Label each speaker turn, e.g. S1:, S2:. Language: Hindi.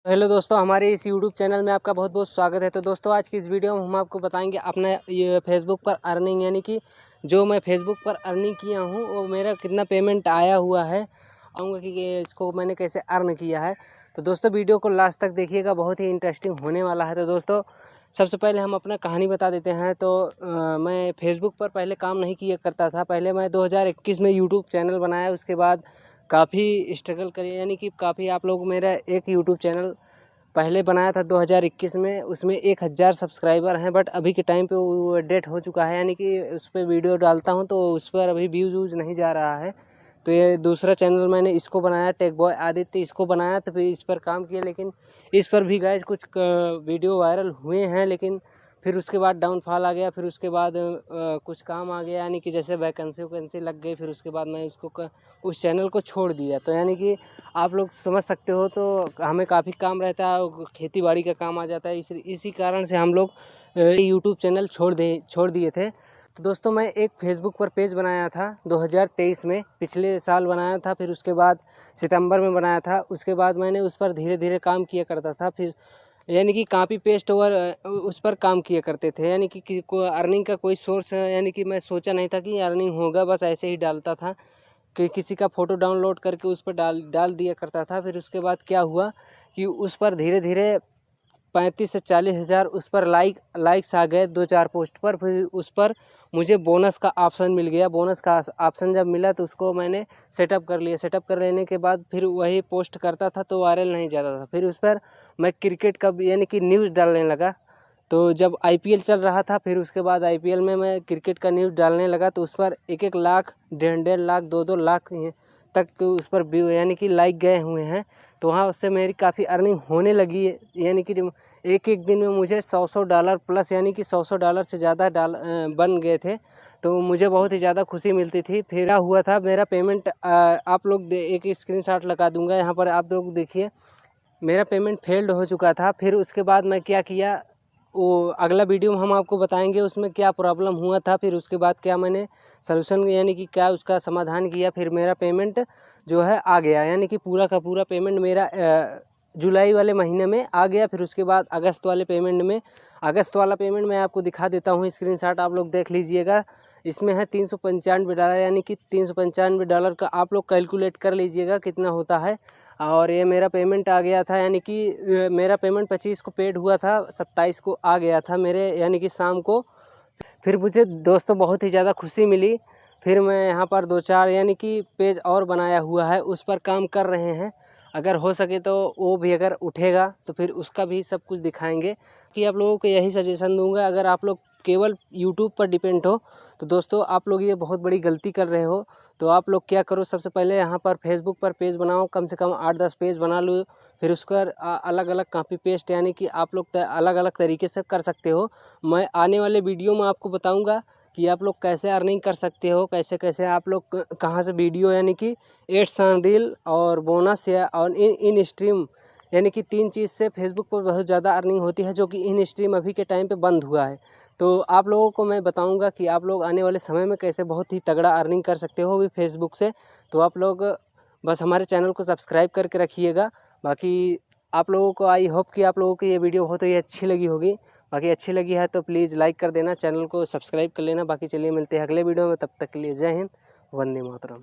S1: हेलो दोस्तों, हमारे इस यूट्यूब चैनल में आपका बहुत बहुत स्वागत है। तो दोस्तों, आज की इस वीडियो में हम आपको बताएंगे अपना ये फेसबुक पर अर्निंग, यानी कि जो मैं फेसबुक पर अर्निंग किया हूँ वो मेरा कितना पेमेंट आया हुआ है, आऊँगा कि इसको मैंने कैसे अर्न किया है। तो दोस्तों, वीडियो को लास्ट तक देखिएगा, बहुत ही इंटरेस्टिंग होने वाला है। तो दोस्तों, सबसे पहले हम अपना कहानी बता देते हैं। तो मैं फेसबुक पर पहले काम नहीं किया करता था। पहले मैं 2021 में यूट्यूब चैनल बनाया, उसके बाद काफ़ी स्ट्रगल करी, यानी कि काफ़ी आप लोग मेरा एक यूट्यूब चैनल पहले बनाया था 2021 में, उसमें 1000 सब्सक्राइबर हैं। बट अभी के टाइम पे वो डेट हो चुका है, यानी कि उस पर वीडियो डालता हूँ तो उस पर अभी व्यूज़ वूज़ नहीं जा रहा है। तो ये दूसरा चैनल मैंने इसको बनाया, टेक बॉय आदित्य, इसको बनाया। तो फिर इस पर काम किया, लेकिन इस पर भी गाइस कुछ वीडियो वायरल हुए हैं, लेकिन फिर उसके बाद डाउनफॉल आ गया। फिर उसके बाद कुछ काम आ गया, यानी कि जैसे वैकेंसी लग गई। फिर उसके बाद मैं उस चैनल को छोड़ दिया। तो यानी कि आप लोग समझ सकते हो, तो हमें काफ़ी काम रहता है, खेती बाड़ी का काम आ जाता है। इसी कारण से हम लोग यूट्यूब चैनल छोड़ दिए थे। तो दोस्तों, मैं एक फेसबुक पर पेज बनाया था 2023 में, पिछले साल बनाया था। फिर उसके बाद सितंबर में बनाया था। उसके बाद मैंने उस पर धीरे धीरे काम किया करता था। फिर यानी कि कॉपी पेस्ट और उस पर काम किया करते थे, यानी कि कोई अर्निंग का कोई सोर्स, यानी कि मैं सोचा नहीं था कि अर्निंग होगा, बस ऐसे ही डालता था कि किसी का फ़ोटो डाउनलोड करके उस पर डाल दिया करता था। फिर उसके बाद क्या हुआ कि उस पर धीरे धीरे 35 से 40 हज़ार उस पर लाइक्स आ गए 2-4 पोस्ट पर। फिर उस पर मुझे बोनस का ऑप्शन मिल गया। बोनस का ऑप्शन जब मिला तो उसको मैंने सेटअप कर लिया। सेटअप कर लेने के बाद फिर वही पोस्ट करता था तो वायरल नहीं जाता था। फिर उस पर मैं क्रिकेट का यानी कि न्यूज़ डालने लगा। तो जब आईपीएल चल रहा था, फिर उसके बाद आईपीएल में मैं क्रिकेट का न्यूज़ डालने लगा, तो उस पर 1-1 लाख, 1.5 लाख, 2-2 लाख तक उस पर व्यू यानी कि लाइक गए हुए हैं। तो वहाँ उससे मेरी काफ़ी अर्निंग होने लगी है, यानी कि एक दिन में मुझे $100 प्लस, यानी कि $100 से ज़्यादा बन गए थे। तो मुझे बहुत ही ज़्यादा खुशी मिलती थी। फिर क्या हुआ था, मेरा पेमेंट आप लोग एक स्क्रीनशॉट लगा दूंगा यहाँ पर, आप लोग देखिए, मेरा पेमेंट फेल्ड हो चुका था। फिर उसके बाद मैं क्या किया, वो अगला वीडियो में हम आपको बताएंगे उसमें क्या प्रॉब्लम हुआ था। फिर उसके बाद क्या मैंने सलूशन यानी कि क्या उसका समाधान किया। फिर मेरा पेमेंट जो है आ गया, यानी कि पूरा का पूरा पेमेंट मेरा जुलाई वाले महीने में आ गया। फिर उसके बाद अगस्त वाला पेमेंट मैं आपको दिखा देता हूँ, स्क्रीनशॉट आप लोग देख लीजिएगा। इसमें है $395, यानी कि $395 का आप लोग कैलकुलेट कर लीजिएगा कितना होता है। और ये मेरा पेमेंट आ गया था, यानी कि मेरा पेमेंट 25 को पेड हुआ था, 27 को आ गया था मेरे, यानी कि शाम को। फिर मुझे दोस्तों बहुत ही ज़्यादा खुशी मिली। फिर मैं यहाँ पर 2-4 यानी कि पेज और बनाया हुआ है, उस पर काम कर रहे हैं। अगर हो सके तो वो भी अगर उठेगा तो फिर उसका भी सब कुछ दिखाएंगे। कि आप लोगों को यही सजेशन दूंगा, अगर आप लोग केवल यूट्यूब पर डिपेंड हो तो दोस्तों आप लोग ये बहुत बड़ी गलती कर रहे हो। तो आप लोग क्या करो, सबसे पहले यहाँ पर फेसबुक पर पेज बनाओ, कम से कम 8-10 पेज बना लो। फिर उसका अलग अलग कॉपी पेस्ट, यानी कि आप लोग अलग अलग तरीके से कर सकते हो। मैं आने वाले वीडियो में आपको बताऊंगा कि आप लोग कैसे अर्निंग कर सकते हो, कैसे कैसे आप लोग कहाँ से वीडियो, यानी कि एड्स ऑन रील और बोनस या और इन स्ट्रीम, यानी कि 3 चीज़ से फेसबुक पर बहुत ज़्यादा अर्निंग होती है, जो कि इन स्ट्रीम अभी के टाइम पे बंद हुआ है। तो आप लोगों को मैं बताऊंगा कि आप लोग आने वाले समय में कैसे बहुत ही तगड़ा अर्निंग कर सकते हो भी फेसबुक से। तो आप लोग बस हमारे चैनल को सब्सक्राइब करके रखिएगा। बाकी आप लोगों को आई होप कि आप लोगों को ये वीडियो बहुत ही अच्छी लगी होगी। बाकी अच्छी लगी है तो प्लीज़ लाइक कर देना, चैनल को सब्सक्राइब कर लेना। बाकी चलिए मिलते हैं अगले वीडियो में, तब तक के लिए जय हिंद, वंदे मातरम।